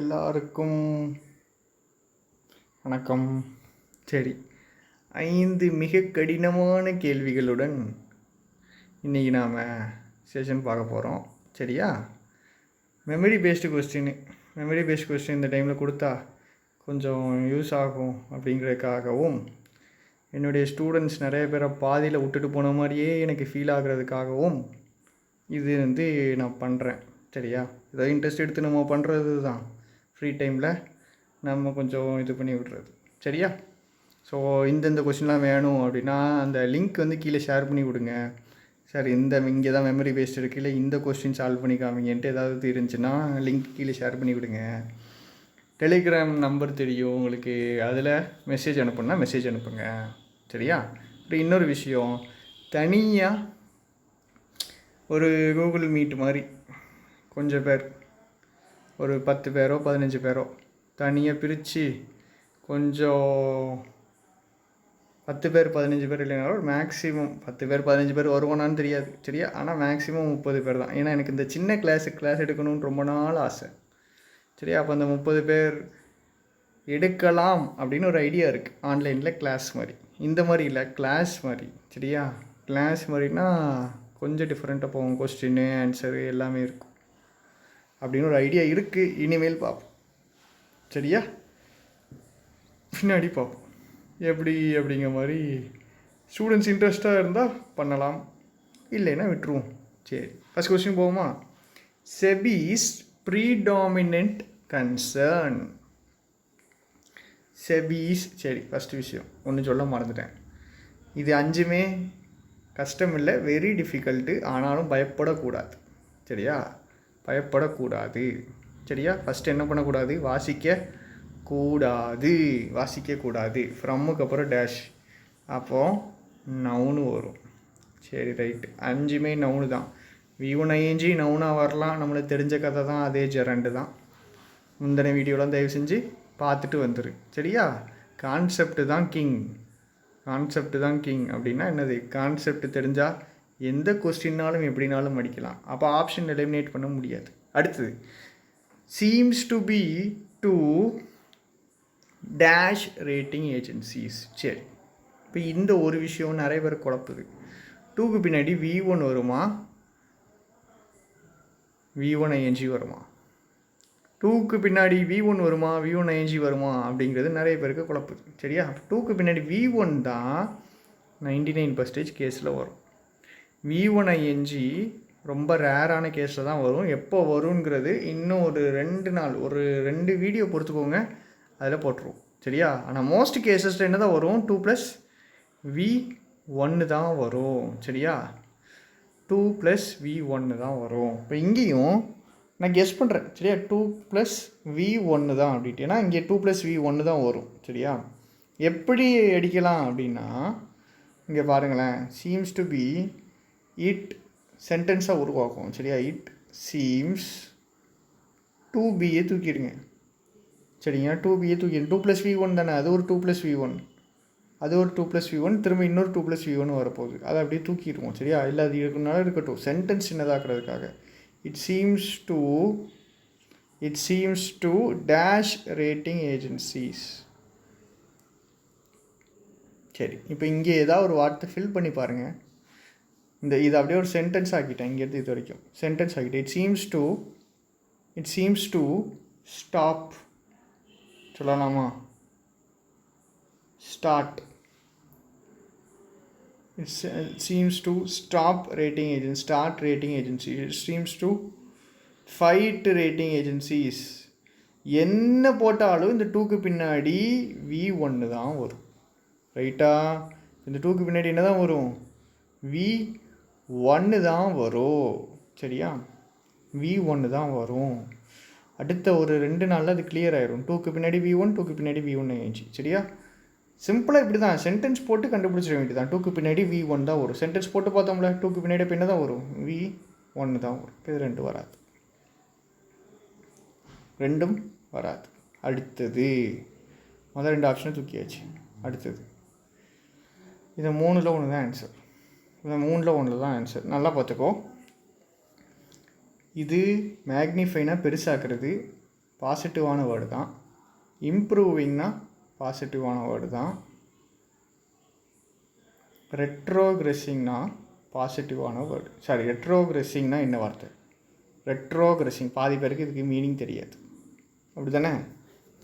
எல்லாருக்கும் வணக்கம். சரி, 5 மிக கடினமான கேள்விகளுடன் இன்றைக்கி நாம் செஷன் பார்க்க போகிறோம். சரியா? மெமரி பேஸ்டு கொஸ்டின் இந்த டைமில் கொடுத்தா கொஞ்சம் யூஸ் ஆகும் அப்படிங்கிறதுக்காகவும், என்னுடைய ஸ்டூடெண்ட்ஸ் நிறைய பேரை பாதியில் விட்டுட்டு போன மாதிரியே எனக்கு ஃபீல் ஆகிறதுக்காகவும் இது நான் பண்ணுறேன். சரியா? ஏதாவது இன்ட்ரெஸ்ட் எடுத்து நம்ம பண்ணுறது தான். ஃப்ரீ டைமில் நம்ம கொஞ்சம் இது பண்ணி விட்றது. சரியா? ஸோ இந்தந்த கொஸ்டின்லாம் வேணும் அப்படின்னா அந்த லிங்க் கீழே ஷேர் பண்ணி விடுங்க. சார் இங்கே தான் மெமரி பேஸ்ட் இருக்குல்ல, இந்த கொஸ்டின் சால்வ் பண்ணி காமிங்கன்ட்டு ஏதாவது இருந்துச்சுன்னா லிங்க் கீழே ஷேர் பண்ணி விடுங்க. டெலிகிராம் நம்பர் தெரியும் உங்களுக்கு, அதில் மெசேஜ் அனுப்புனா மெசேஜ் அனுப்புங்க. சரியா? அப்புறம் இன்னொரு விஷயம், தனியாக ஒரு கூகுள் மீட் மாதிரி கொஞ்சம் பேர், ஒரு 10 பேரோ 15 பேரோ தனியாக பிரித்து, கொஞ்சம் 10 பேர் 15 பேர் இல்லைனாலும் மேக்ஸிமம் 10 பேர் 15 பேர் வருவானான்னு தெரியாது. சரியா? ஆனால் மேக்ஸிமம் 30 பேர் தான். ஏன்னா எனக்கு இந்த சின்ன கிளாஸ் எடுக்கணும்னு ரொம்ப நாள் ஆசை. சரியா? அப்போ அந்த 30 பேர் எடுக்கலாம் அப்படின்னு ஒரு ஐடியா இருக்குது. ஆன்லைனில் கிளாஸ் மாதிரி, இந்த மாதிரி இல்லை, கிளாஸ் மாதிரி. சரியா? கிளாஸ் மாதிரினா கொஞ்சம் டிஃப்ரெண்ட்டாக போகும், கொஸ்டின்னு ஆன்சரு எல்லாமே இருக்கும் அப்படின்னு ஒரு ஐடியா இருக்குது. இனிமேல் பார்ப்போம். சரியா? பின்னாடி பார்ப்போம் எப்படி அப்படிங்கிற மாதிரி. ஸ்டூடெண்ட்ஸ் இன்ட்ரெஸ்ட்டாக இருந்தால் பண்ணலாம், இல்லைன்னா விட்டுருவோம். சரி, ஃபஸ்ட் கொஸ்டின் போவோமா? செபிஸ் ப்ரீடாமினன்ட் கன்சர்ன். செபிஸ். சரி, ஃபஸ்ட்டு விஷயம் ஒன்று சொல்ல மறந்துட்டேன். இது 5மே கஷ்டம் இல்லை, வெரி டிஃபிகல்ட்டு. ஆனாலும் பயப்படக்கூடாது. சரியா? பயப்படக்கூடாது. சரியா? ஃபஸ்ட்டு என்ன பண்ணக்கூடாது? வாசிக்கக்கூடாது. ஃப்ரம்முக்கு அப்புறம் டேஷ், அப்போது நவுனு வரும். சரி, ரைட்டு. 5மே நவுனு தான். V1 ING நவுனாக வரலாம், நம்மளுக்கு தெரிஞ்ச கதை தான், அதே ஜெரண்டு தான். முந்தின வீடியோலாம் தயவு செஞ்சு பார்த்துட்டு வந்துரு. சரியா? கான்செப்ட் தான் கிங் அப்படின்னா என்னது? கான்செப்ட் தெரிஞ்சால் எந்த கொஸ்டின்னாலும் எப்படினாலும் அடிக்கலாம். அப்போ ஆப்ஷன் எலிமினேட் பண்ண முடியாது. அடுத்தது, seems to be to dash rating agencies. சரி, இப்போ இந்த ஒரு விஷயம் நிறைய பேர் குழப்புது. 2க்கு பின்னாடி V1 வருமா, V1 ING வருமா? 2க்கு பின்னாடி V1 வருமா, V1 ING வருமா அப்படிங்கிறது நிறைய பேருக்கு குழப்புது. சரியா? 2க்கு பின்னாடி V1 தான் 99% கேஸில் வரும். V1 ING ரொம்ப ரேரான கேஸில் தான் வரும். எப்போ வருங்கிறது இன்னும் ஒரு 2 நாள், ஒரு 2 வீடியோ பொறுத்துக்கோங்க, அதில் போட்டுருவோம். சரியா? ஆனால் மோஸ்ட் கேஸஸில் என்ன தான் வரும்? 2+V1 தான் வரும். சரியா? 2+V1 தான் வரும். இப்போ இங்கேயும் நான் கெஸ் பண்ணுறேன். சரியா? 2+V1 தான் அப்படின்ட்டு. ஏன்னா இங்கே 2+V1 தான் வரும். சரியா? எப்படி அடிக்கலாம் அப்படின்னா, இங்கே பாருங்களேன், சீம்ஸ் டு பி இட் சென்டென்ஸாக உருவாக்கும். சரியா? இட் சீம்ஸ் 2Bயை தூக்கிடுங்க. சரிங்க, 2Bயை தூக்கிடுங்க. 2+V1 தானே, அது ஒரு 2+V1, அது ஒரு 2+V1, திரும்ப இன்னொரு 2+V1 வரப்போகுது. அதை அப்படியே தூக்கிடுவோம். சரியா? இல்லை அது இருக்குனாலும் இருக்கட்டும், சென்டென்ஸ் சின்னதாக்குறதுக்காக. It seems to dash rating agencies. சரி, இப்போ இங்கே ஏதாவது ஒரு வார்த்தை ஃபில் பண்ணி பாருங்கள். இதை அப்படியே ஒரு சென்டென்ஸ் ஆக்கிட்டேன். இங்கேருந்து இது வரைக்கும் சென்டென்ஸ் ஆக்கிட்டேன். இட் சீம்ஸ் டு ஸ்டாப் சொல்லலாமா? Start. It seems to stop rating agencies, start rating agencies. It seems to fight rating agencies. என்ன போட்டாலும் இந்த 2க்கு பின்னாடி V1 தான் வரும். ரைட்டா? இந்த 2க்கு பின்னாடி என்ன தான் வரும்? V1 தான் வரும். சரியா? V1 தான் வரும். அடுத்த ஒரு 2 நாளில் அது கிளியர் ஆயிரும். 2க்கு பின்னாடி V1, 2க்கு பின்னாடி V1 ING. சரியா? சிம்பிளாக இப்படி தான் சென்டென்ஸ் போட்டு கண்டுபிடிச்சிட வேண்டியது தான். 2க்கு பின்னாடி V1 தான் வரும். சென்டென்ஸ் போட்டு பார்த்தோம்ல, 2க்கு பின்னாடி இப்போ என்ன தான் வரும்? V1 தான் வரும். இது 2 வராது, 2ம் வராது. அடுத்தது, முதல் 2 ஆப்ஷனை தூக்கியாச்சு. அடுத்தது, இது 3ல் 1 தான் ஆன்சர். இது 3ல் 1 தான் ஆன்சர். நல்லா பார்த்துக்கோ. இது மேக்னிஃபைனா பெருசாக்குறது, பாசிட்டிவான வேர்டு தான். இம்ப்ரூவிங்னா பாசிட்டிவான வேர்டு தான். ரெட்ரோக்ரெஸிங்னா பாசிட்டிவான வேர்டு. சாரி, ரெட்ரோக்ரெஸிங்னா என்ன வார்த்தை? ரெட்ரோக்ரெஸிங் பாதி பேருக்கு இதுக்கு மீனிங் தெரியாது, அப்படி தானே?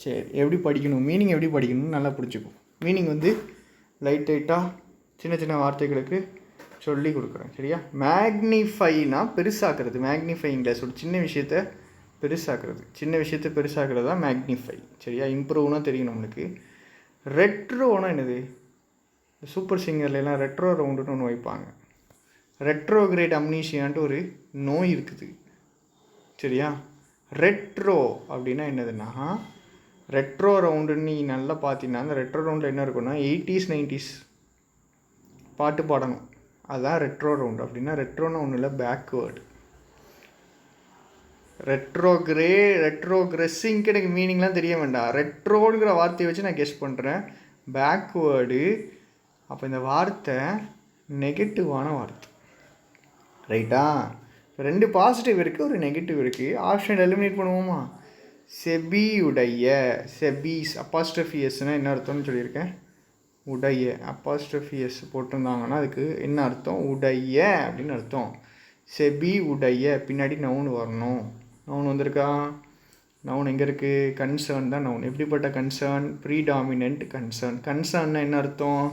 சரி, எப்படி படிக்கணும், மீனிங் எப்படி படிக்கணும்னு நல்லா பிடிச்சிக்கும். மீனிங் வந்து லைட்டாக சின்ன சின்ன வார்த்தைகளுக்கு சொல்லி கொடுக்குறேன், சரியா? மேக்னிஃபைனா பெருசாக்குறது. மேக்னிஃபைங் கிளாஸ் ஒரு சின்ன விஷயத்தை பெருசாக்குறது. சின்ன விஷயத்தை பெருசாக்குறது தான் மேக்னிஃபை, சரியா? இம்ப்ரூவ்னா தெரியும் நம்மளுக்கு. ரெட்ரோனா என்னது? சூப்பர் சிங்கர்லாம் ரெட்ரோ ரவுண்டுன்னு ஒன்று வைப்பாங்க. ரெட்ரோகிரேட் அம்னீஷியான்ட்டு ஒரு நோய் இருக்குது, சரியா? ரெட்ரோ அப்படின்னா என்னதுன்னா, ரெட்ரோ ரவுண்டுன்னு நீ நல்லா பார்த்தீங்கன்னா அந்த ரெட்ரோ ரவுண்டில் என்ன இருக்குன்னா 80s 90s பாட்டு பாடணும். அதுதான் ரெட்ரோ ரவுண்டு. அப்படின்னா ரெட்ரோன்னு ஒன்றும் இல்லை, பேக்வேர்டு. ரெட்ரோக்ரெஸிங்க்கு எனக்கு மீனிங்லாம் தெரிய வேண்டாம். ரெட்ரோங்கிற வார்த்தையை வச்சு நான் கெஸ் பண்ணுறேன். பேக்வேர்டு. அப்போ இந்த வார்த்தை நெகட்டிவான வார்த்தை, ரைட்டா? 2 பாசிட்டிவ் இருக்குது, ஒரு நெகட்டிவ் இருக்குது. ஆப்ஷன் எலிமினேட் பண்ணுவோமா? செபியுடைய, செபீஸ் அப்பாஸ்ட்ரஃபிஎஸ்னால் என்ன அர்த்தம்னு சொல்லியிருக்கேன். உடைய அப்பாஸ்ட்ரஃபிஎஸ் போட்டிருந்தாங்கன்னா அதுக்கு என்ன அர்த்தம்? உடைய அப்படின்னு அர்த்தம். செபி உடைய பின்னாடி நவுன் வரணும். நவுன் வந்திருக்கா? நவுன் எங்கே இருக்குது? கன்சர்ன் தான் நவுன். எப்படிப்பட்ட கன்சர்ன்? Predominant concern. கன்சர்ன்னா என்ன அர்த்தம்?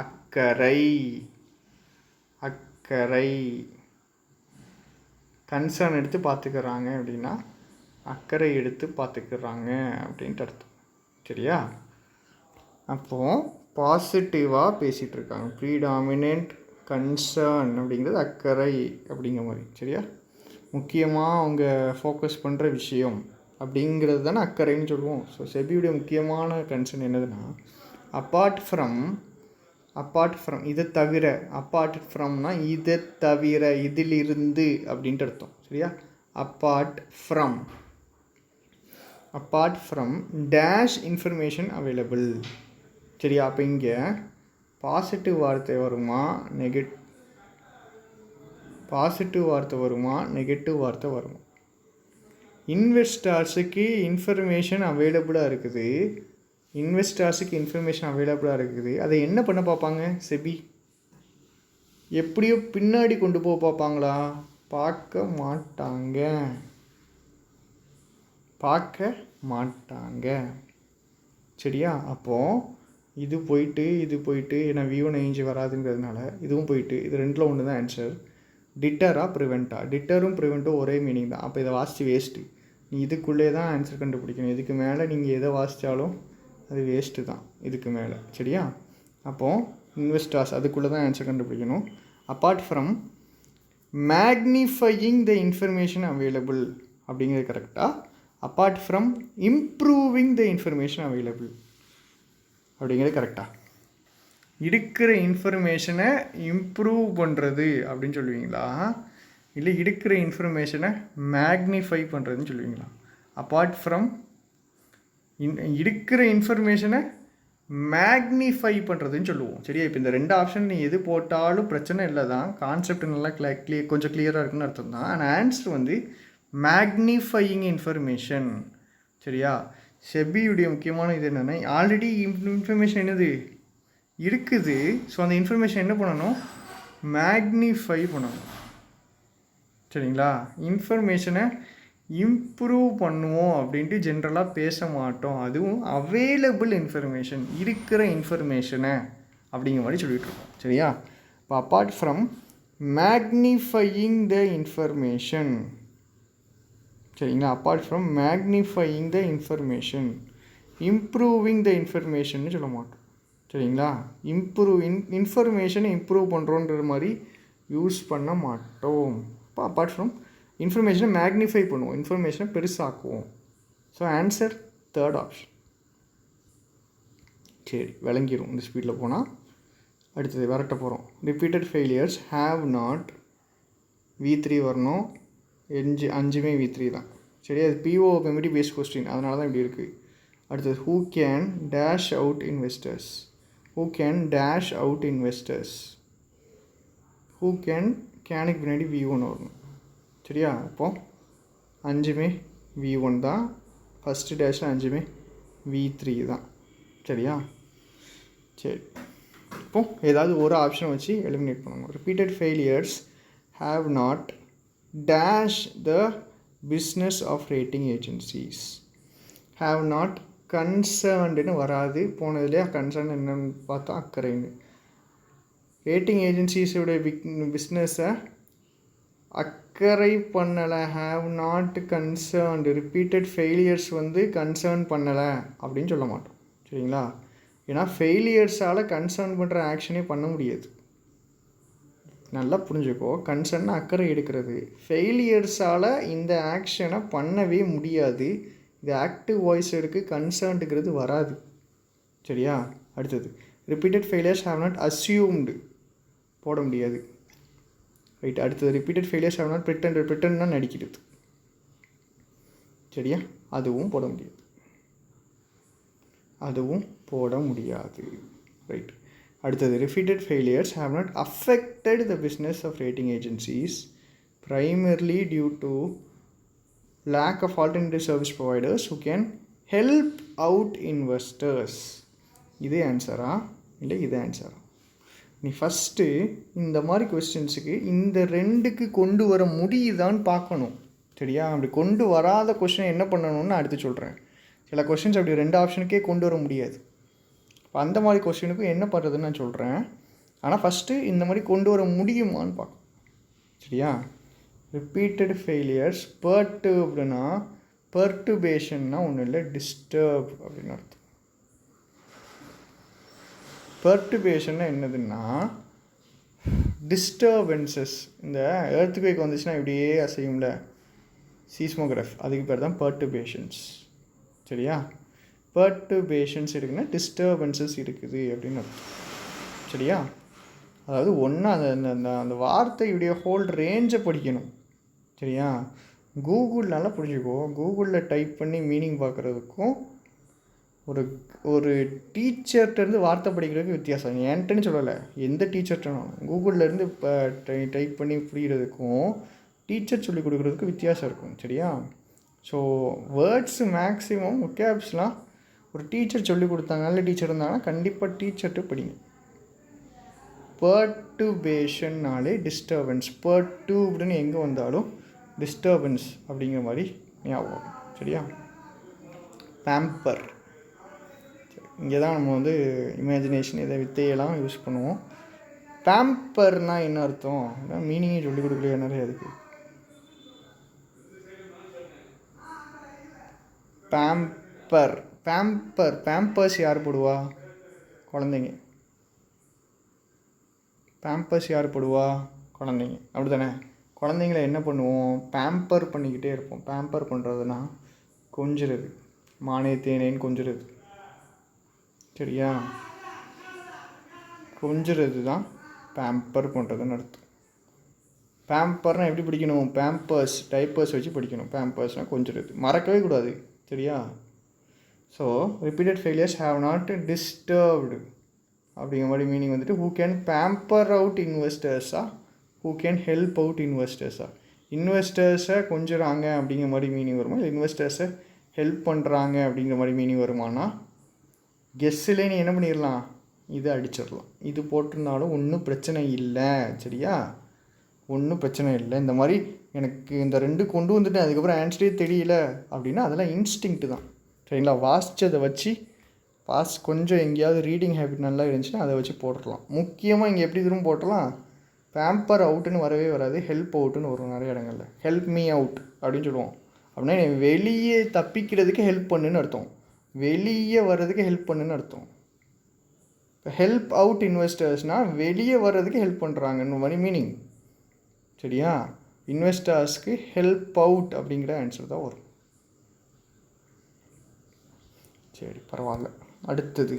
அக்கறை. அக்கறை. கன்சர்ன் எடுத்து பார்த்துக்கிறாங்க அப்படின்னா அக்கறை எடுத்து பார்த்துக்கிறாங்க அப்படின்ட்டு அர்த்தம், சரியா? அப்போது பாசிட்டிவாக பேசிகிட்டு இருக்காங்க. ப்ரீடாமினன்ட் கன்சர்ன் அப்படிங்கிறது அக்கறை அப்படிங்கிற மாதிரி, சரியா? முக்கியமாக அவங்க ஃபோக்கஸ் பண்ணுற விஷயம் அப்படிங்கிறது தானே அக்கறைன்னு சொல்லுவோம். ஸோ செபியுடைய முக்கியமான கன்சர்ன் என்னதுன்னா அப்பார்ட் ஃப்ரம் இதை தவிர. அப்பார்ட் ஃப்ரம்னா இதை தவிர, இதிலிருந்து அப்படின்ட்டு அர்த்தம், சரியா? Apart from dash information available, சரியா? அப்போ இங்கே பாசிட்டிவ் வார்த்தை வருமா, பாசிட்டிவ் வார்த்தை வருமா, நெகட்டிவ் வார்த்தை வருமா? இன்வெஸ்டர்ஸுக்கு இன்ஃபர்மேஷன் அவைலபிளாக இருக்குது. அதை என்ன பண்ண பார்ப்பாங்க? செபி எப்படியோ பின்னாடி கொண்டு போக பார்ப்பாங்களா? பார்க்க மாட்டாங்க, சரியா? அப்போது இது போயிட்டு ஏன்னா V1 ஐஞ்சு வராதுங்கிறதுனால இதுவும் போயிட்டு, இது 2ல் ஒன்று தான் ஆன்சர். டிட்டரா ப்ரிவெண்ட்டா? டிட்டரும் ப்ரிவெண்ட்டும் ஒரே மீனிங் தான். அப்போ இதை வாசித்து வேஸ்ட்டு. நீ இதுக்குள்ளே தான் ஆன்சர் கண்டுபிடிக்கணும். இதுக்கு மேலே நீங்கள் எதை வாசித்தாலும் அது வேஸ்ட்டு தான் இதுக்கு மேலே, சரியா? அப்போது இன்வெஸ்டர்ஸ் அதுக்குள்ளே தான் ஆன்சர் கண்டுபிடிக்கணும். Apart from magnifying the information available அப்படிங்கிறது கரெக்டாக? Apart from improving the information available அப்படிங்கிறது கரெக்டாக? இருக்கிற இன்ஃபர்மேஷனை இம்ப்ரூவ் பண்ணுறது அப்படின்னு சொல்லுவீங்களா, இல்லை இருக்கிற இன்ஃபர்மேஷனை மேக்னிஃபை பண்ணுறதுன்னு சொல்லுவீங்களா? அப்பார்ட் ஃப்ரம் இருக்கிற இன்ஃபர்மேஷனை மேக்னிஃபை பண்ணுறதுன்னு சொல்லுவோம், சரியா? இப்போ இந்த 2 ஆப்ஷன் நீ எது போட்டாலும் பிரச்சனை இல்லை தான். கான்செப்ட் நல்லா கொஞ்சம் கிளியராக இருக்குன்னு அர்த்தம் தான். ஆனால் ஆன்சர் வந்து மேக்னிஃபையிங் இன்ஃபர்மேஷன், சரியா? செபியுடைய முக்கியமான இது என்னென்னா, ஆல்ரெடி இன்ஃபர்மேஷன் என்னது இருக்குது. ஸோ அந்த இன்ஃபர்மேஷன் என்ன பண்ணணும்? மேக்னிஃபை பண்ணணும், சரிங்களா? இன்ஃபர்மேஷனை இம்ப்ரூவ் பண்ணுவோம் அப்படின்ட்டு ஜென்ரலாக பேச மாட்டோம். அதுவும் அவைலபிள் இன்ஃபர்மேஷன், இருக்கிற இன்ஃபர்மேஷனை அப்படிங்கிற மாதிரி சொல்லிகிட்ருக்கோம், சரியா? இப்போ apart from magnifying the information, சரிங்களா? Apart from magnifying the information, improving the இன்ஃபர்மேஷன்னு சொல்ல மாட்டோம், சரிங்களா? இன்ஃபர்மேஷனை இம்ப்ரூவ் பண்ணுறோன்ற மாதிரி யூஸ் பண்ண மாட்டோம். இப்போ அப்பார்ட் ஃப்ரம் இன்ஃபர்மேஷனை மேக்னிஃபை பண்ணுவோம், இன்ஃபர்மேஷனை பெருசாக்குவோம். So answer 3rd option. சரி, விளங்கிடும் இந்த ஸ்பீடில் போனால். அடுத்தது விரட்ட போகிறோம். Repeated failures have not V3 வரணும். 5மே V3 தான், சரி? அது PO மெமரி பேஸ்ட் கொஸ்டின், அதனால தான் இப்படி இருக்குது. அடுத்தது who can dash out investors. கேனுக்கு பின்னாடி V1 வரணும், சரியா? அப்போது 5மே V1 தான். ஃபஸ்ட்டு டேஷ்னா 5மே V3 தான். சரியா? சரி, இப்போ ஏதாவது ஒரு ஆப்ஷன் வச்சு எலிமினேட் பண்ணணும். Repeated failures have not dash the business of rating agencies. Have not கன்சர்ன்டுன்னு வராது. போனதுலேயே கன்சர்ன் என்னன்னு பார்த்தா அக்கறைன்னு. ரேட்டிங் ஏஜென்சிஸோடைய பிஸ்னஸை அக்கறை பண்ணலை. Have not concerned. Repeated failures வந்து கன்சர்ன் பண்ணலை அப்படின்னு சொல்ல மாட்டோம். சரிங்களா? ஏன்னா ஃபெயிலியர்ஸால் கன்சர்ன் பண்ணுற ஆக்ஷனே பண்ண முடியாது. நல்லா புரிஞ்சுக்கோ. கன்சர்ன்னா அக்கறை எடுக்கிறது. ஃபெயிலியர்ஸால் இந்த ஆக்ஷனை பண்ணவே முடியாது. இது ஆக்டிவ் வாய்ஸ் இருக்குது. கன்சர்ன்டுங்கிறது வராது. சரியா? அடுத்தது ரிப்பீட்டட் ஃபெயிலியர்ஸ் ஹாவ் நாட் அஸ்யூம்டு போட முடியாது. ரைட். அடுத்தது ரிப்பீட்டட் ஃபெயிலியர்ஸ் ஹாவ் நாட் ப்ரிட்டன்னா நடிக்கிறது. சரியா? அதுவும் போட முடியாது. அதுவும் போட முடியாது. ரைட். அடுத்தது repeated failures have not affected the business of rating agencies primarily due to lack of alternative service providers who can help out investors. இது ஆன்சரா இல்லை இது ஆன்சரா? நீ ஃபஸ்ட்டு இந்த மாதிரி கொஸ்டின்ஸுக்கு இந்த ரெண்டுக்கு கொண்டு வர முடியுதான்னு பார்க்கணும். சரியா? அப்படி கொண்டு வராத கொஸ்டின் என்ன பண்ணணும்னு அடுத்து சொல்கிறேன். சில கொஸ்டின்ஸ் அப்படி 2 ஆப்ஷனுக்கே கொண்டு வர முடியாது. இப்போ அந்த மாதிரி கொஸ்டினுக்கும் என்ன பண்ணுறதுன்னு நான் சொல்கிறேன். ஆனால் ஃபஸ்ட்டு இந்த மாதிரி கொண்டு வர முடியுமான்னு பார்க்கணும். சரியா? ரிப்பீட்டட் ஃபெயிலியர்ஸ் பெர்டர்ப்டுனா, பெர்டுபேஷன்னா ஒன்றும் இல்லை, டிஸ்டர்ப் அப்படின்னு அர்த்தம். பெர்டுபேஷன்னா என்னதுன்னா டிஸ்டர்பன்சஸ். இந்த எர்த்குவேக் வந்துச்சுன்னா இப்படியே அசையும்ல, சீஸ்மோகிராஃப், அதுக்கு பேர் தான் பெர்டுபேஷன்ஸ். சரியா? பெர்டுபேஷன்ஸ் இருக்குன்னா டிஸ்டர்பன்சஸ் இருக்குது அப்படின்னு அர்த்தம். சரியா? அதாவது ஒன்றா அந்த வார்த்தையுடைய ஹோல் ரேஞ்சை படிக்கணும். சரியா? கூகுள்னால புரிஞ்சுக்கோ. கூகுளில் டைப் பண்ணி மீனிங் பார்க்குறதுக்கும் ஒரு டீச்சர்கிட்டருந்து வார்த்தை படிக்கிறதுக்கு வித்தியாசம். என்கிட்டன்னு சொல்லலை, எந்த டீச்சர்கிட்டனும் கூகுளிலேருந்து இப்போ டைப் பண்ணி புரிகிறதுக்கும் டீச்சர் சொல்லிக் கொடுக்குறதுக்கும் வித்தியாசம் இருக்கும். சரியா? ஸோ வேர்ட்ஸு மேக்ஸிமம் ஒகேப்ஸ்லாம் ஒரு டீச்சர் சொல்லிக் கொடுத்தாங்க, நல்ல டீச்சர் இருந்தாங்கன்னா கண்டிப்பாக டீச்சர்ட்டு படிங்க. பெர்டுபேஷன்னாலே டிஸ்டர்பன்ஸ். பெர்டூப்டுன்னு எங்கே வந்தாலும் டிஸ்டர்பன்ஸ் அப்படிங்கிற மாதிரி ஞாபகம். சரியா? பேம்பர். இங்கே தான் நம்ம வந்து இமேஜினேஷன் இதை வித்தையெல்லாம் யூஸ் பண்ணுவோம். பேம்பர்னால் என்ன அர்த்தம்? மீனிங்கே சொல்லிக் கொடுக்கலையா நிறைய அதுக்கு. பேம்பர், பேம்பர், பேம்பர்ஸ் யார் போடுவா? குழந்தைங்க. பேம்பர்ஸ் யார் போடுவா? குழந்தைங்க. அப்படி தானே? குழந்தைங்கள என்ன பண்ணுவோம்? பேம்பர் பண்ணிக்கிட்டே இருப்போம். பேம்பர் பண்ணுறதுனா கொஞ்சுறது, மானே தேனேன்னு கொஞ்சுறது. சரியா? கொஞ்சுறது தான் பேம்பர் பண்ணுறதுன்னு அர்த்தம். பேம்பர்னால் எப்படி படிக்கணும்? பேம்பர்ஸ், டைப்பர்ஸ் வச்சு படிக்கணும். பேம்பர்ஸ்னால் கொஞ்சுறது, மறக்கவே கூடாது. சரியா? So repeated failures have not disturbed அப்படிங்கிற மாதிரி மீனிங் வந்துட்டு ஹூ கேன் பேம்பர் அவுட் இன்வெஸ்டர்ஸா, ஹூ கேன் ஹெல்ப் அவுட் இன்வெஸ்டர்ஸா. இன்வெஸ்டர்ஸை கொஞ்சுறாங்க அப்படிங்கிற மாதிரி மீனிங் வருமா, இல்லை இன்வெஸ்டர்ஸை ஹெல்ப் பண்ணுறாங்க அப்படிங்கிற மாதிரி மீனிங் வருமானா கெஸ்ஸிலே நீ என்ன பண்ணிடலாம்? இது அடிச்சிடலாம். இது போட்டிருந்தாலும் ஒன்றும் பிரச்சனை இல்லை. சரியா? ஒன்றும் பிரச்சனை இல்லை. இந்த மாதிரி எனக்கு இந்த 2 கொண்டு வந்துட்டு அதுக்கப்புறம் ஆன்சரே தெரியல அப்படின்னா அதெல்லாம் இன்ஸ்டிங்க்ட் தான். சரிங்களா? வாசித்ததை வச்சு கொஞ்சம் எங்கேயாவது ரீடிங் ஹேபிட் நல்லா இருந்துச்சுன்னா அதை வச்சு போட்டுடலாம். முக்கியமாக இங்கே எப்படி திரும்ப போட்டலாம்? பேம்பர் அவுட்டுன்னு வரவே வராது, ஹெல்ப் அவுட்டுன்னு வரும் நிறைய இடங்களில். ஹெல்ப் மீ அவுட் அப்படின்னு சொல்லுவோம். அப்படின்னா வெளியே தப்பிக்கிறதுக்கு ஹெல்ப் பண்ணுன்னு அர்த்தம், வெளியே வர்றதுக்கு ஹெல்ப் பண்ணுன்னு அர்த்தம். இப்போ ஹெல்ப் அவுட் இன்வெஸ்டர்ஸ்னால் வெளியே வர்றதுக்கு ஹெல்ப் பண்ணுறாங்கன்னு மாதிரி மீனிங். சரியா? இன்வெஸ்டர்ஸ்க்கு ஹெல்ப் அவுட் அப்படிங்கிற ஆன்சர் தான் வரும். சரி, பரவாயில்ல. அடுத்தது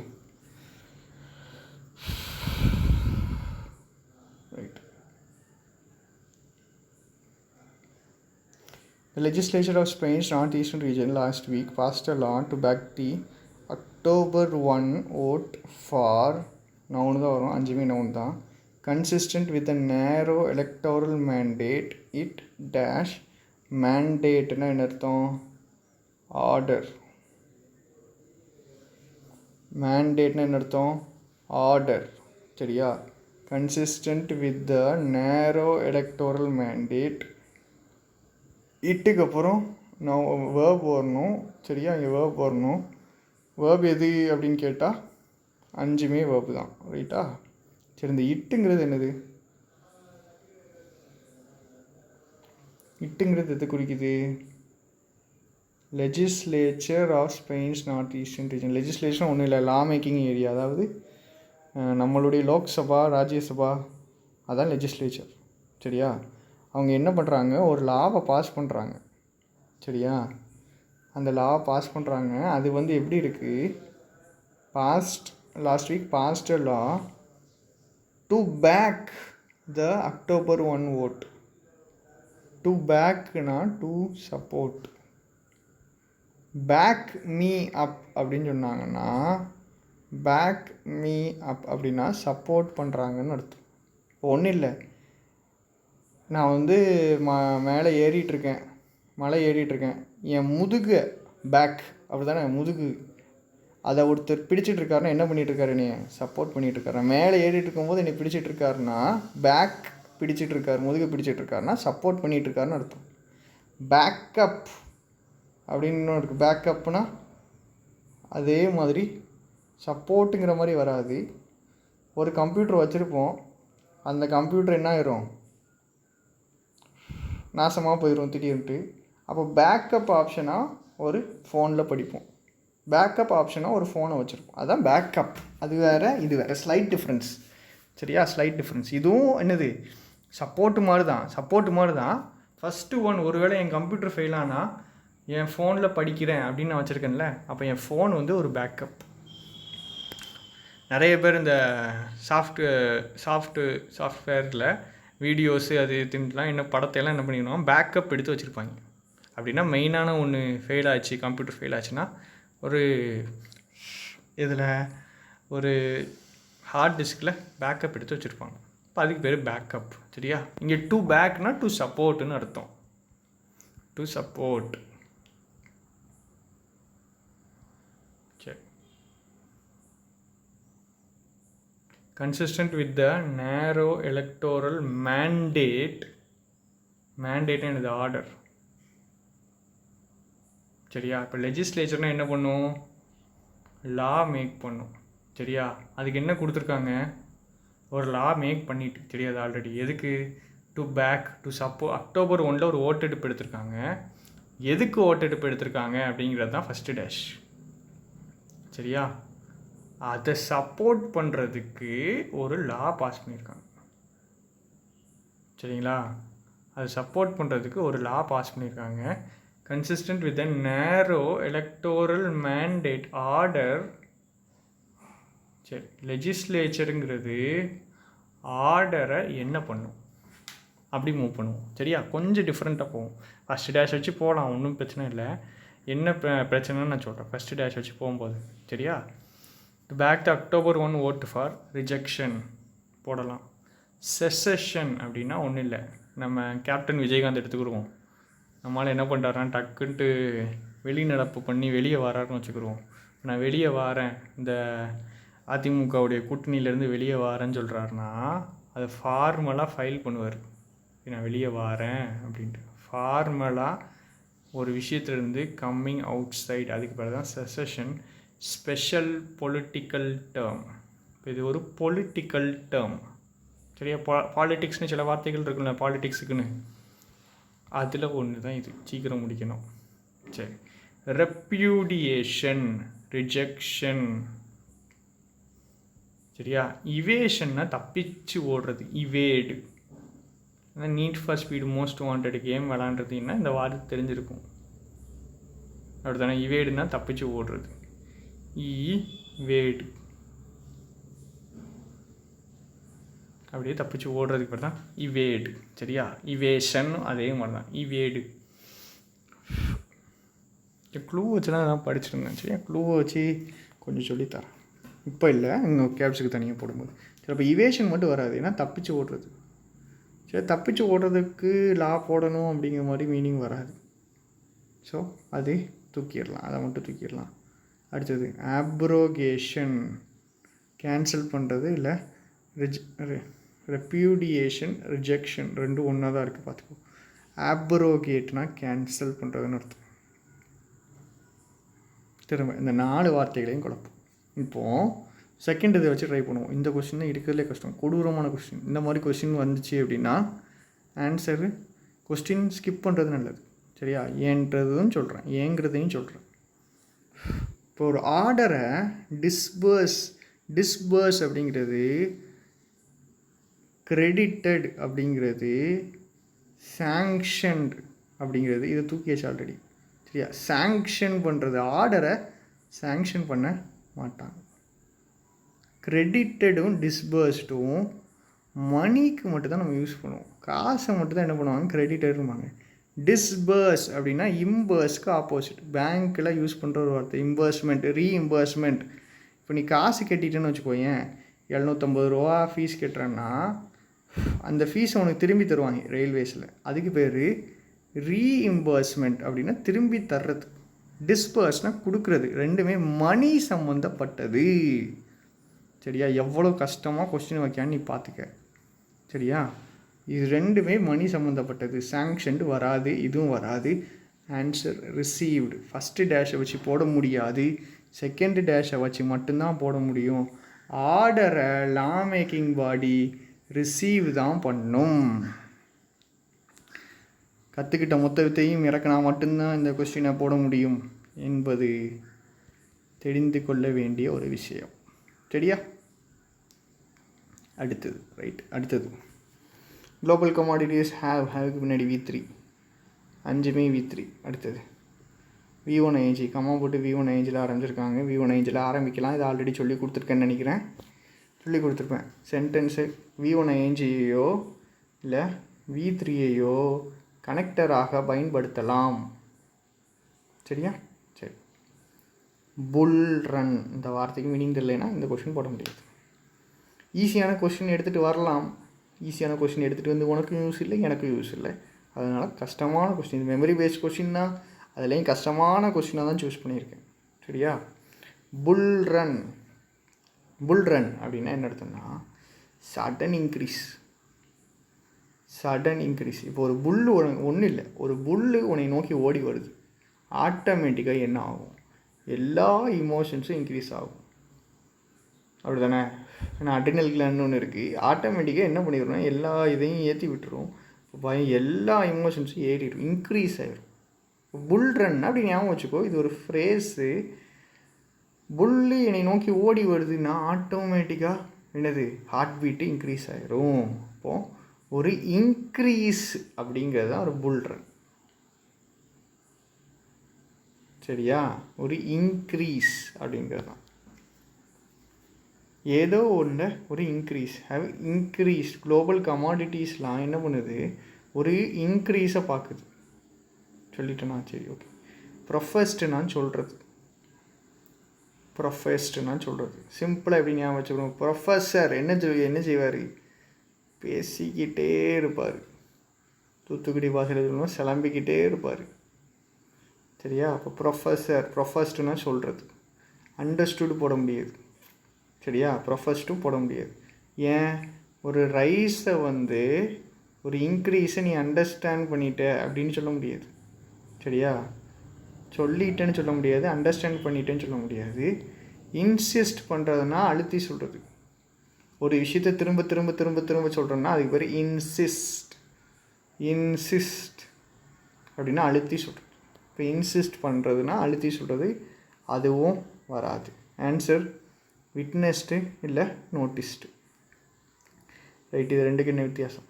right. The legislature of Spain's northeastern region last week passed a law to back the October 1 vote for noun தான் வரும், 5மே நவுன் தான். Consistent with a narrow electoral mandate, it dash mandateனா என்ன அர்த்தம்? ஆர்டர். மேண்டேட்னு என்ன அர்த்தம்? ஆர்டர். சரியா? கன்சிஸ்டன்ட் வித் த நேரோ electoral mandate. இட்டுக்கு அப்புறம் நான் வேர்ப் வரணும். சரியா? இங்கே வேர்ப் வரணும். வேர்ப் எது அப்படின்னு கேட்டால் 5மே வேர்பு தான். ரைட்டா? சரி, இந்த இட்டுங்கிறது என்னது? இட்டுங்கிறது எது குறிக்குது? Legislature of Spain's north eastern region. Legislation ஒன்றும் இல்லை, லா மேக்கிங் ஏரியா. அதாவது நம்மளுடைய லோக்சபா, ராஜ்யசபா, அதான் லெஜிஸ்லேச்சர். சரியா? அவங்க என்ன பண்ணுறாங்க? ஒரு லாவை பாஸ் பண்ணுறாங்க. சரியா? அந்த லாவை பாஸ் பண்ணுறாங்க. அது வந்து எப்படி இருக்குது? Last week passed law to back the October 1 vote. To பேக்னா to support. Back me up அப்படின்னு சொன்னாங்கன்னா, பேக் மீ அப் அப்படின்னா சப்போர்ட் பண்ணுறாங்கன்னு அர்த்தம். ஒன்றும் இல்லை, நான் வந்து மேலே ஏறிட்டுருக்கேன், மலை ஏறிட்டுருக்கேன், என் முதுகு பேக் அப்படி தானே, முதுகு அதை ஒருத்தர் பிடிச்சிட்டு இருக்காருன்னா என்ன பண்ணிகிட்ருக்காரு? என்னை சப்போர்ட் பண்ணிகிட்ருக்காரு. மேலே ஏறிட்டு இருக்கும்போது என்னை பிடிச்சிட்ருக்காருன்னா பேக் பிடிச்சிட்ருக்காரு, முதுகு பிடிச்சிட்ருக்காருன்னா சப்போர்ட் பண்ணிகிட்ருக்காருன்னு அர்த்தம். பேக்கப் அப்படின்னு இருக்குது. பேக்கப்னா அதே மாதிரி சப்போர்ட்டுங்கிற மாதிரி வராது. ஒரு கம்ப்யூட்டர் வச்சுருப்போம், அந்த கம்ப்யூட்டர் என்ன ஆயிரும்? நாசமாக போயிடும் திடீர்னுட்டு. அப்போ பேக்கப் ஆப்ஷனாக ஒரு ஃபோனில் படிப்போம், பேக்கப் ஆப்ஷனாக ஒரு ஃபோனை வச்சுருப்போம். அதுதான் பேக்கப். அது வேறு, இது வேறு. Slight difference. சரியா? Slight difference. இதுவும் என்னது? சப்போர்ட்டு மாதிரி தான். ஃபஸ்ட்டு ஒன், ஒருவேளை என் கம்ப்யூட்டர் ஃபெயில் ஆனால் என் ஃபோனில் படிக்கிறேன் அப்படின்னு நான் வச்சுருக்கேன்ல, அப்போ என் ஃபோன் வந்து ஒரு பேக்கப். நிறைய பேர் இந்த சாஃப்ட்வேரில் வீடியோஸு அது இதுலாம் என்ன படத்தையெல்லாம் என்ன பண்ணிக்கணும், பேக்கப் எடுத்து வச்சுருப்பாங்க. அப்படின்னா மெயினான ஒன்று ஃபெயில் ஆச்சு, கம்ப்யூட்டர் ஃபெயில் ஆச்சுன்னா ஒரு இதில் ஒரு ஹார்ட் டிஸ்கில் பேக்கப் எடுத்து வச்சுருப்பாங்க. இப்போ அதுக்கு பேர் பேக்கப். சரியா? இங்கே டு பேக்னா டு சப்போர்ட்டுன்னு அர்த்தம். To support. சரி. கன்சிஸ்டன்ட் வித் த நேரோ எலக்டோரல் மேண்டேட். மேண்டேட் என்னது? ஆர்டர். சரியா? இப்போ லெஜிஸ்லேச்சர்னால் என்ன பண்ணும்? லா மேக் பண்ணும். சரியா? அதுக்கு என்ன கொடுத்துருக்காங்க? ஒரு லா மேக் பண்ணிட்டு. தெரியாது ஆல்ரெடி. எதுக்கு? To back to support. October 1 ஒரு ஓட்டெடுப்பு எடுத்திருக்காங்க. எதுக்கு ஓட்டெடுப்பு எடுத்திருக்காங்க அப்படிங்கிறது தான் ஃபஸ்ட்டு டேஷ். சரியா? அதை சப்போர்ட் பண்ணுறதுக்கு ஒரு லா பாஸ் பண்ணியிருக்காங்க. சரிங்களா? அதை சப்போர்ட் பண்ணுறதுக்கு ஒரு லா பாஸ் பண்ணியிருக்காங்க. கன்சிஸ்டன்ட் வித் அ நேரோ எலக்டோரல் மேண்டேட் ஆர்டர். சரி, லெஜிஸ்லேச்சருங்கிறது ஆர்டரை என்ன பண்ணும் அப்படி மூவ் பண்ணுவோம். சரியா? கொஞ்சம் டிஃப்ரெண்ட்டாக போவோம். ஃபஸ்ட்டு டேஷ் வச்சு போகலாம், ஒன்றும் பிரச்சனை இல்லை. என்ன பிரச்சனைன்னு நான் சொல்கிறேன் ஃபஸ்ட்டு டேஷ் வச்சு போகும்போது. சரியா? To back the October 1 vote for rejection போடலாம். செசஷன் அப்படின்னா ஒன்றும் இல்லை, நம்ம கேப்டன் விஜயகாந்த் எடுத்துக்கிடுவோம். நம்மளால் என்ன பண்ணுறாருன்னா டக்குன்ட்டு வெளிநடப்பு பண்ணி வெளியே வராருன்னு வச்சுக்கிடுவோம். நான் வெளியே வாரேன், இந்த அதிமுகவுடைய கூட்டணியிலேருந்து வெளியே வாரேன்னு சொல்கிறாருன்னா அதை ஃபார்மலாக ஃபைல் பண்ணுவார். நான் வெளியே வாரேன் அப்படின்ட்டு ஃபார்மலாக ஒரு விஷயத்துலேருந்து கம்மிங் அவுட் சைடு. அதுக்கு பேர் தான் செசஷன். Special political term. இப்போ இது ஒரு பொலிட்டிக்கல் டேர்ம். சரியா? பாலிட்டிக்ஸ்னு சில வார்த்தைகள் இருக்குல்ல பாலிட்டிக்ஸுக்குன்னு, அதில் ஒன்று தான் இது. சீக்கிரம் முடிக்கணும். சரி. Repudiation, rejection. சரியா? இவேஷன்னா தப்பிச்சு ஓடுறது, evade. Need for speed most wanted game விளாண்டுறதுன்னா இந்த வார்த்தை தெரிஞ்சிருக்கும். அப்படி தானே? இவேடுனா தப்பிச்சு ஓடுறது. வேடு அப்படியே தப்பிச்சு ஓடுறதுக்கு பேர் தான் இவேடு. சரியா? இவேஷன் அதே மாதிரி தான், இவேடு. க்ளூ வச்சுலாம் நான் படிச்சுட்டு இருந்தேன். சரியா? க்ளூவை வச்சு கொஞ்சம் சொல்லித்தரேன். இப்போ இல்லை, இன்னும் கேப்ஸுக்கு தனியாக போடும்போது. சரி, அப்போ இவேஷன் மட்டும் வராது, ஏன்னா தப்பிச்சு ஓடுறது. சரி, தப்பிச்சு ஓடுறதுக்கு லா போடணும் அப்படிங்கிற மாதிரி மீனிங் வராது. ஸோ அது தூக்கிடலாம், அதை மட்டும் தூக்கிடலாம். அடுத்தது ஆப்ரோகேஷன், கேன்சல் பண்ணுறது, இல்லை ரெப்யூடியேஷன், ரிஜெக்ஷன் ரெண்டும் ஒன்றா தான் இருக்குது பார்த்துக்கோ. ஆப்ரோகேட்னா கேன்சல் பண்ணுறதுன்னு அர்த்தம். திரும்ப இந்த 4 வார்த்தைகளையும் குழப்பம். இப்போது செகண்ட் இதை வச்சு ட்ரை பண்ணுவோம். இந்த கொஸ்டின் தான் இருக்கிறதுலே கஷ்டம், கொடூரமான கொஸ்டின். இந்த மாதிரி கொஸ்டின் வந்துச்சு அப்படின்னா ஆன்சரு கொஸ்டின் ஸ்கிப் பண்ணுறது நல்லது. சரியா? ஏன்றதும் சொல்கிறேன், ஏங்கிறதையும் சொல்கிறேன். இப்போ ஒரு ஆர்டரை டிஸ்பர்ஸ் அப்படிங்கிறது, கிரெடிட்டட் அப்படிங்கிறது, சாங்ஷன்டு அப்படிங்கிறது, இதை தூக்கியாச்சு ஆல்ரெடி. சரியா? சாங்ஷன் பண்ணுறது, ஆர்டரை சாங்ஷன் பண்ண மாட்டாங்க. கிரெடிட்டடும் டிஸ்பர்ஸ்டும் மணிக்கு மட்டும்தான் நம்ம யூஸ் பண்ணுவோம். காசை மட்டும்தான் என்ன பண்ணுவாங்க, கிரெடிட்டருமாங்க. டிஸ்பர்ஸ் அப்படின்னா இம்பர்ஸ்க்கு ஆப்போசிட். பேங்க்கில் யூஸ் பண்ணுற ஒரு வார்த்தை இம்பர்ஸ்மெண்ட், ரீஇம்பர்ஸ்மெண்ட். இப்போ நீ காசு கட்டிட்டேன்னு வச்சுக்கோயேன், 750 ரூபா ஃபீஸ் கட்டுறேன்னா அந்த ஃபீஸை உனக்கு திரும்பி தருவாங்க ரயில்வேஸில். அதுக்கு பேர் ரீஇம்பர்ஸ்மெண்ட் அப்படின்னா திரும்பி தர்றது. டிஸ்பர்ஸ்னால் கொடுக்குறது. ரெண்டுமே மணி சம்மந்தப்பட்டது. சரியா? எவ்வளோ கஷ்டமாக கொஸ்டின் வைக்கான்னு நீ பார்த்துக்க. சரியா? இது ரெண்டுமே மணி சம்மந்தப்பட்டது. சாங்ஷன்டு வராது, இதுவும் வராது. Answer received. ஃபஸ்ட்டு டேஷை வச்சு போட முடியாது, செகண்டு டேஷை வச்சு மட்டும்தான் போட முடியும். ஆர்டரை லா மேக்கிங் பாடி ரிசீவ் தான் பண்ணும். கற்றுக்கிட்ட மொத்த வித்தையும் இறக்கினா மட்டும்தான் இந்த கொஸ்டினை போட முடியும் என்பது தெரிந்து கொள்ள வேண்டிய ஒரு விஷயம். சரியா? அடுத்தது அடுத்தது குளோபல் கமாடிட்டிஸ் ஹேவுக்கு முன்னாடி V3, 5மே V3. அடுத்தது V1ING, கம்மா போட்டு V1INGயில் ஆரம்பிச்சிருக்காங்க. V1INGயில் ஆரம்பிக்கலாம். இது ஆல்ரெடி சொல்லி கொடுத்துருக்கேன்னு நினைக்கிறேன், சொல்லி கொடுத்துருப்பேன். சென்டென்ஸு V1INGயோ இல்லை V3ஐயோ கனெக்டராக பயன்படுத்தலாம். சரியா? சரி. புல் ரன், இந்த வார்த்தைக்கு மீனிங் தெரியலைன்னா இந்த கொஸ்டின் போட முடியாது. ஈஸியான கொஸ்டின் எடுத்துகிட்டு வரலாம், ஈஸியான கொஸ்டின் எடுத்துகிட்டு வந்து உனக்கும் யூஸ் இல்லை, எனக்கும் யூஸ் இல்லை. அதனால் கஷ்டமான கொஸ்டின், மெமரி பேஸ்ட் கொஸ்டின் தான், அதுலேயும் கஷ்டமான கொஸ்டினாக தான் சூஸ் பண்ணியிருக்கேன். சரியா? புல் ரன் அப்படின்னா என்ன அர்த்தம்னா சடன் இன்க்ரீஸ். இப்போ ஒரு புல் ஒன்றும் இல்லை, ஒரு புல் உன்னை நோக்கி ஓடி வருது, ஆட்டோமேட்டிக்காக என்ன ஆகும், எல்லா இமோஷன்ஸும் இன்க்ரீஸ் ஆகும். அப்படி தானே? ஏன்னா அட்ரினல் கிளாண்ட் ஒன்று இருக்குது, ஆட்டோமேட்டிக்காக என்ன பண்ணிடுறோம், எல்லா இதையும் ஏற்றி விட்டுரும். இப்போ எல்லா இமோஷன்ஸும் ஏறிடும், இன்க்ரீஸ் ஆகிடும். புல் ரன் அப்படி ஞாபகம் வச்சுக்கோ. இது ஒரு ஃப்ரேஸு. புல்லு என்னை நோக்கி ஓடி வருதுன்னா ஆட்டோமேட்டிக்காக என்னது, ஹார்ட் பீட்டு இன்க்ரீஸ் ஆகிரும். இப்போது ஒரு இன்க்ரீஸ் அப்படிங்கிறது தான் ஒரு புல் ரன். சரியா? ஒரு இன்க்ரீஸ் அப்படிங்கிறது தான் ஏதோ ஒன்று ஒரு இன்க்ரீஸ். இன்க்ரீஸ் குளோபல் கமாடிட்டிஸ்லாம் என்ன பண்ணுது, ஒரு இன்க்ரீஸை பார்க்குது. சொல்லிட்டேனா? சரி, ஓகே. ப்ரொஃபஸ்டுனான்னு சொல்கிறது சிம்பிளாக எப்படி ஞாபகம் வச்சுக்கணும். ப்ரொஃபஸர் என்ன செய்வார், பேசிக்கிட்டே இருப்பார். தூத்துக்குடி பாஷையில் சொல்லணும், சிலம்பிக்கிட்டே இருப்பார். சரியா? அப்போ ப்ரொஃபஸ்டுனா சொல்கிறது. அண்டர்ஸ்டுட் போட முடியாது. சரியா? ப்ரொஃபஸ்டும் போட முடியாது. ஏன்? ஒரு ரைஸை ஒரு இன்க்ரீஸை நீ அண்டர்ஸ்டாண்ட் பண்ணிட்ட அப்படின்னு சொல்ல முடியாது. சரியா? சொல்லிட்டேன்னு சொல்ல முடியாது, அண்டர்ஸ்டாண்ட் பண்ணிட்டேன்னு சொல்ல முடியாது. இன்சிஸ்ட் பண்ணுறதுனா அழுத்தி சொல்கிறது. ஒரு விஷயத்தை திரும்ப திரும்ப திரும்ப திரும்ப சொல்கிறோன்னா அதுக்கு பேர் இன்சிஸ்ட் அப்படின்னா அழுத்தி சொல்கிறது. இப்போ இன்சிஸ்ட் பண்ணுறதுனா அழுத்தி சொல்கிறது, அதுவும் வராது. ஆன்சர் விட்னஸ்டு இல்லை நோட்டிஸ்டு. ரைட், இது ரெண்டுக்கு என்ன வித்தியாசம்?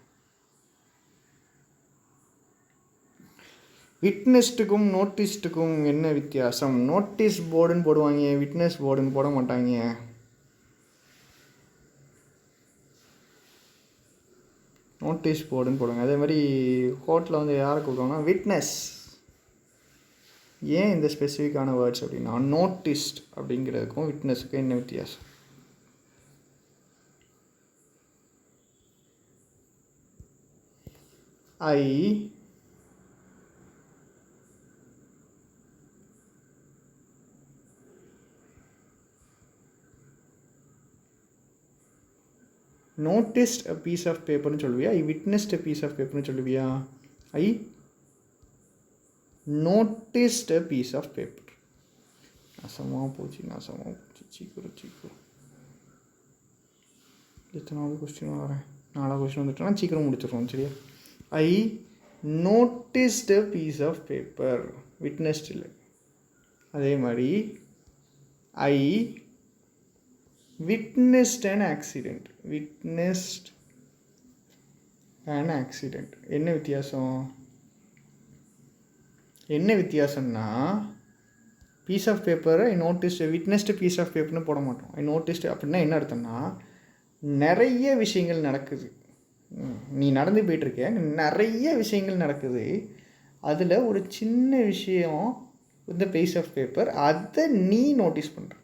விட்னஸ்டுக்கும் நோட்டிஸ்டுக்கும் என்ன வித்தியாசம்? நோட்டீஸ் போர்டுன்னு போடுவாங்க, விட்னஸ் போர்டுன்னு போட மாட்டாங்க. நோட்டீஸ் போர்டுன்னு போடுவாங்க. அதே மாதிரி கோர்ட்டில் யாரை கூப்பிடுவாங்கன்னா விட்னஸ். ஏன் இந்த ஸ்பெசிஃபிக்கான வேர்ட்ஸ் அப்படின்னா நோட்டிஸ்ட் அப்படிங்கிறதுக்கும் விட்னஸுக்கும் என்ன வித்தியாசம்? நோட்டிஸ்ட் அ பீஸ் ஆஃப் பேப்பர்னு சொல்லுவியா, I witnessed a piece of பேப்பர்னு சொல்லுவியா? I noticed a piece of paper. நாசமாக போச்சு. சீக்கிரம் எத்தனாவது கொஸ்டின் வரேன்? 4வது கொஸ்டின் வந்துட்டோன்னா சீக்கிரம் முடிச்சிடுறோம். சரியா? I noticed a piece of paper. Witnessed இல்லை. அதே மாதிரி ஐ விட்னஸ்ட் அன் ஆக்சிடெண்ட். என்ன வித்தியாசம்னா பீஸ் ஆஃப் பேப்பரை I noticed witnessed piece of பேப்பர்னு போட மாட்டோம். ஐ நோட்டிஸ்ட் அப்படின்னா என்ன அர்த்தம்னா, நிறைய விஷயங்கள் நடக்குது, நீ நடந்து போயிட்டுருக்க, நிறைய விஷயங்கள் நடக்குது, அதில் ஒரு சின்ன விஷயம் இந்த பீஸ் ஆஃப் பேப்பர், அதை நீ நோட்டீஸ் பண்ணுற.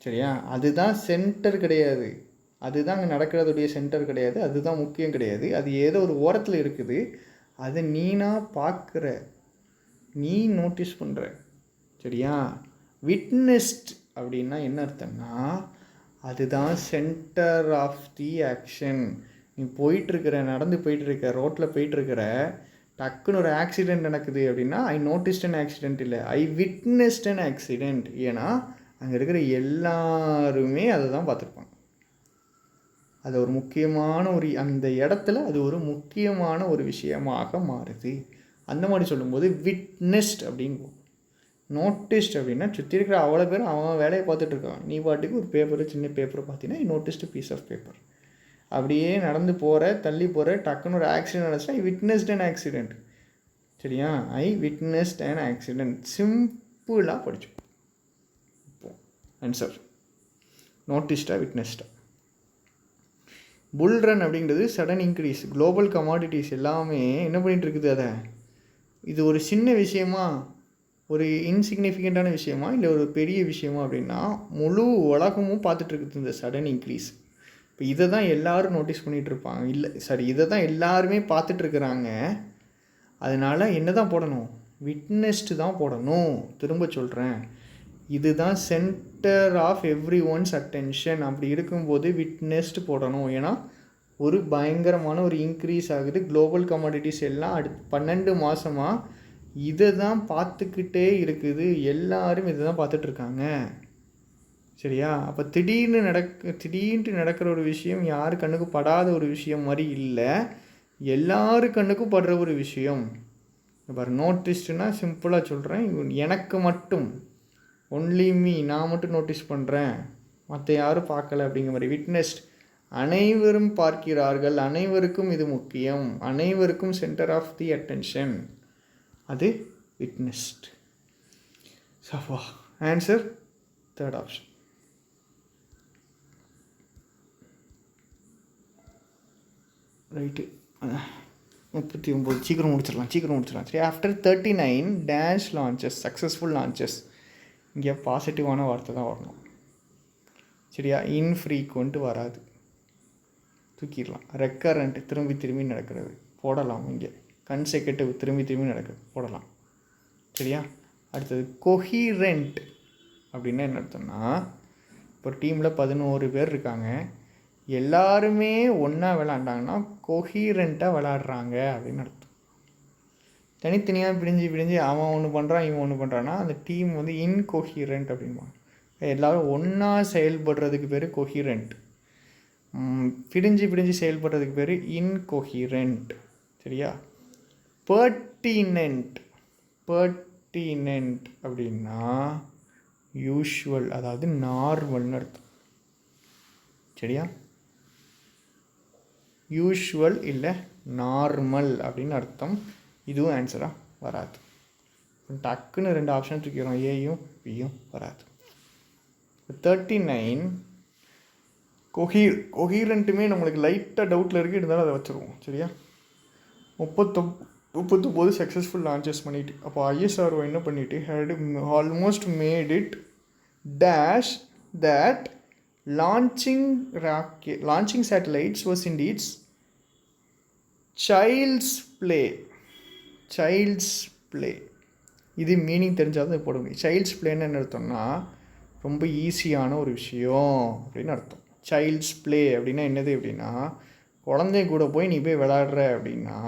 சரியா? அதுதான் சென்டர் கிடையாது, அதுதான் அங்கே நடக்கிறதுடைய சென்டர் கிடையாது, அதுதான் முக்கியம் கிடையாது. அது ஏதோ ஒரு ஓரத்தில் இருக்குது, அதை நீனா பார்க்குற, நீ நோட்டீஸ் பண்ணுற. சரியா? விட்னஸ்ட் அப்படின்னா என்ன அர்த்தம்னா, அதுதான் சென்டர் ஆஃப் தி ஆக்ஷன். நீ போயிட்டுருக்கிற, நடந்து போயிட்டுருக்க, ரோட்டில் போயிட்டுருக்கிற, டக்குன்னு ஒரு ஆக்சிடெண்ட் நடக்குது அப்படின்னா ஐ நோட்டிஸ்ட் அன் ஆக்சிடெண்ட் இல்லை, ஐ விட்னஸ்ட் அன் ஆக்சிடெண்ட். ஏன்னா அங்கே இருக்கிற எல்லாருமே அதை தான் பார்த்துருப்பாங்க. அது ஒரு முக்கியமான அந்த இடத்துல அது ஒரு முக்கியமான ஒரு விஷயமாக மாறுது. அந்த மாதிரி சொல்லும்போது விட்னஸ்ட் அப்படின்னு. நோட்டிஸ்ட் அப்படின்னா சுற்றி இருக்கிற அவ்வளோ பேர் அவன் வேலையை பார்த்துட்ருக்கான், நீ பாட்டுக்கு ஒரு பேப்பர், சின்ன பேப்பரை பார்த்தீங்கன்னா I noticed piece of paper. அப்படியே நடந்து போகிற, தள்ளி போகிற, டக்குன்னு ஒரு ஆக்சிடென்ட் நடந்துச்சுன்னா ஐ விட்னஸ்ட் அன் ஆக்சிடெண்ட். சரியா? ஐ விட்னஸ்ட் அன் ஆக்சிடெண்ட். சிம்பிளாக படித்தோம். இப்போது ஆன்சர் நோட்டிஸ்டா விட்னஸ்டா. புல் ரன் அப்படிங்கிறது சடன் இன்க்ரீஸ். குளோபல் கமாடிட்டிஸ் எல்லாமே என்ன பண்ணிகிட்டு இருக்குது, அதை இது ஒரு சின்ன விஷயமா, ஒரு இன்சிக்னிஃபிகண்ட்டான விஷயமா, இல்லை ஒரு பெரிய விஷயமா அப்படின்னா முழு உலகமும் பார்த்துட்ருக்குது இந்த சடன் இன்க்ரீஸ். இப்போ இதை தான் எல்லோரும் நோட்டீஸ் பண்ணிகிட்ருப்பாங்க, இல்லை சாரி, இதை தான் எல்லாருமே பார்த்துட்ருக்குறாங்க. அதனால் என்ன தான் போடணும்? விட்னஸ்டு தான் போடணும். திரும்ப சொல்கிறேன், இதுதான் centre of everyone's attention. அப்படி இருக்கும்போது விட்னஸ்டு போடணும். ஏன்னா ஒரு பயங்கரமான ஒரு இன்க்ரீஸ் ஆகுது, குளோபல் கமாடிட்டிஸ் எல்லாம் 12 மாதமாக இதை தான் பார்த்துக்கிட்டே இருக்குது, எல்லாரும் இதை தான் பார்த்துட்ருக்காங்க. சரியா? அப்போ திடீர்னு நடக்கிற ஒரு விஷயம் யாரு கண்ணுக்கு படாத ஒரு விஷயம் மாதிரி இல்லை, எல்லாரு கண்ணுக்கும் படுற ஒரு விஷயம். இப்போ நோட்டிஸ்டுனா சிம்பிளாக சொல்கிறேன், எனக்கு மட்டும், ஒன்லி மீ, நான் மட்டும் நோட்டீஸ் பண்ணுறேன், மற்ற யாரும் பார்க்கல அப்படிங்கிற மாதிரி. விட்னஸ்ட் அனைவரும் பார்க்கிறார்கள், அனைவருக்கும் இது முக்கியம், அனைவருக்கும் சென்டர் ஆஃப் தி அட்டென்ஷன், அது witnessed. Safa answer third option. Right. 39. சீக்கிரம் முடிச்சிடலாம். சரி, after 39 dash launches, successful launches. இங்கே பாசிட்டிவான வார்த்தை தான் வரணும். சரியா? இன்ஃப்ரீக்வெண்ட் வராது, தூக்கிடலாம். ரெக்கரண்ட், திரும்பி நடக்கிறது போடலாம். இங்கே கன்செக்யூட்டிவ், திரும்பி நடக்குது போடலாம். சரியா? அடுத்தது கொஹீரெண்ட் அப்படின்னா என்ன அர்த்தம்னா, இப்போ டீமில் 11 பேர் இருக்காங்க, எல்லாருமே ஒன்றா விளாண்டாங்கன்னா கொஹீரெண்ட்டாக விளாட்றாங்க அப்படின்னு அர்த்தம். தனித்தனியாக பிரிஞ்சு அவன் ஒன்று பண்ணுறான், இவன் ஒன்று பண்ணுறான்னா அந்த டீம் வந்து இன்கொஹீரெண்ட் அப்படின்பாங்க. எல்லோரும் ஒன்றா செயல்படுறதுக்கு பேர் கொஹீரெண்ட், பிரிஞ்சு செயல்படுறதுக்கு பேர் இன்கொஹீரெண்ட். சரியா? பெர்டினென்ட் அப்படின்னா யூஷுவல், அதாவது நார்மல்னு அர்த்தம். சரியா? யூஷுவல் இல்லை நார்மல் அப்படின்னு அர்த்தம். இதுவும் ஆன்சராக வராது. டக்குன்னு 2 ஆப்ஷன் தூக்கிறோம், ஏயும் பியும் வராது. 39 கொஹீரண்ட்டுமே நம்மளுக்கு லைட்டாக டவுட்டில் இருக்குது, இருந்தாலும் அதை வச்சுருவோம். சரியா? 39 சக்ஸஸ்ஃபுல் லான்ச்சஸ் பண்ணிவிட்டு, அப்போ ISRO என்ன பண்ணிவிட்டு had almost made it dash that launching satellites was indeed child's play. இது மீனிங் தெரிஞ்சால் போட முடியும். சைல்ட்ஸ் பிளேன்னு என்ன அர்த்தம்னா ரொம்ப ஈஸியான ஒரு விஷயம் அப்படின்னு அர்த்தம். சைல்ட்ஸ் ப்ளே அப்படின்னா என்னது அப்படின்னா, குழந்தை கூட போய் நீ போய் விளாடுற அப்படின்னா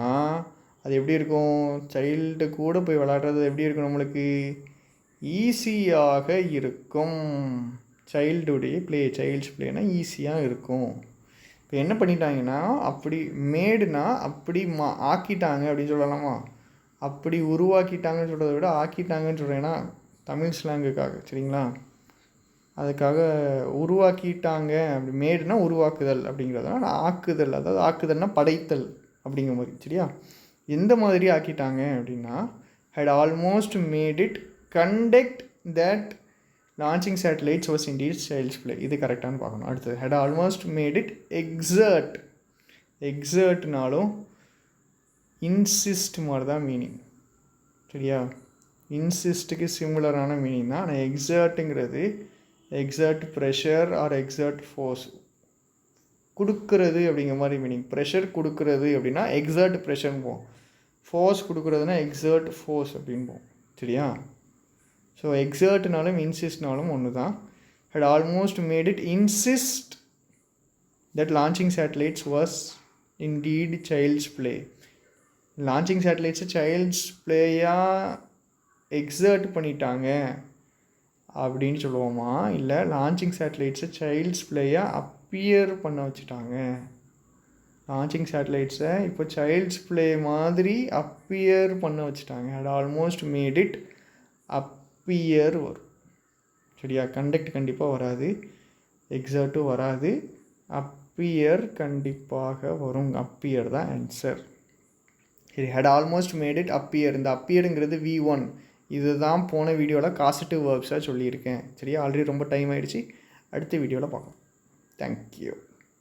அது எப்படி இருக்கும்? சைல்டு கூட போய் விளாடுறது எப்படி இருக்கும்? நம்மளுக்கு ஈஸியாக இருக்கும். சைல்டுடைய ப்ளே, சைல்ட்ஸ் ப்ளேனால் ஈஸியாக இருக்கும். இப்போ என்ன பண்ணிட்டாங்கன்னா, அப்படி மேடுனா அப்படி ஆக்கிட்டாங்க அப்படின்னு சொல்லலாமா? அப்படி உருவாக்கிட்டாங்கன்னு சொல்கிறத விட ஆக்கிட்டாங்கன்னு சொல்கிறேன்னா தமிழ் ஸ்லாங்குக்காக, சரிங்களா? அதுக்காக உருவாக்கிட்டாங்க. அப்படி மேடுனா உருவாக்குதல் அப்படிங்கிறதுனால ஆக்குதல், அதாவது ஆக்குதல்னால் படைத்தல் அப்படிங்கிற மாதிரி, சரியா? எந்த மாதிரி ஆக்கிட்டாங்க அப்படின்னா, had almost made it conduct that launching satellites was indeed child's play. இது கரெக்டானு பார்க்கணும். அடுத்தது had almost made it exert. எக்ஸர்ட்னாலும் இன்சிஸ்ட் மாதிரி தான் மீனிங், சரியா? இன்சிஸ்ட்டுக்கு சிமிலரான மீனிங் தான். ஆனால் எக்ஸர்ட்டுங்கிறது exert pressure or exert force, கொடுக்கறது அப்படிங்கிற மாதிரி மீனிங். ப்ரெஷர் கொடுக்கறது அப்படின்னா எக்ஸர்ட் ப்ரெஷர்னு போகும். ஃபோர்ஸ் கொடுக்குறதுனா எக்ஸர்ட் ஃபோர்ஸ் அப்படின்போம், சரியா? ஸோ எக்ஸர்ட்னாலும் இன்சிஸ்ட்னாலும் ஒன்று தான். had almost made it insist that launching satellites was indeed child's play. Launching சேட்டலைட்ஸை சைல்ட்ஸ் ப்ளேயாக எக்ஸர்ட் பண்ணிட்டாங்க அப்படின்னு சொல்லுவோமா, இல்லை லான்ச்சிங் சேட்டலைட்ஸை சைல்ட்ஸ் ப்ளேயாக அப்பியர் பண்ண வச்சுட்டாங்க? லான்ச்சிங் சேட்டலைட்ஸை இப்போ சைல்ட்ஸ் ப்ளே மாதிரி அப்பியர் பண்ண வச்சுட்டாங்க. had almost made it appear வரும், சரியா? கண்டக்ட் கண்டிப்பாக வராது, எக்ஸர்ட்டும் வராது, அப்பியர் கண்டிப்பாக வரும். அப்பியர் தான் ஆன்சர். சரி, had almost made it appear. இந்த அப்பியருங்கிறது V1. இது தான் போன வீடியோவில் காசிட்டிவ் வேர்ப்ஸாக சொல்லியிருக்கேன், சரியா? ஆல்ரெடி ரொம்ப டைம் ஆகிடுச்சு. அடுத்த வீடியோவில் பார்க்கலாம். தேங்க்யூ.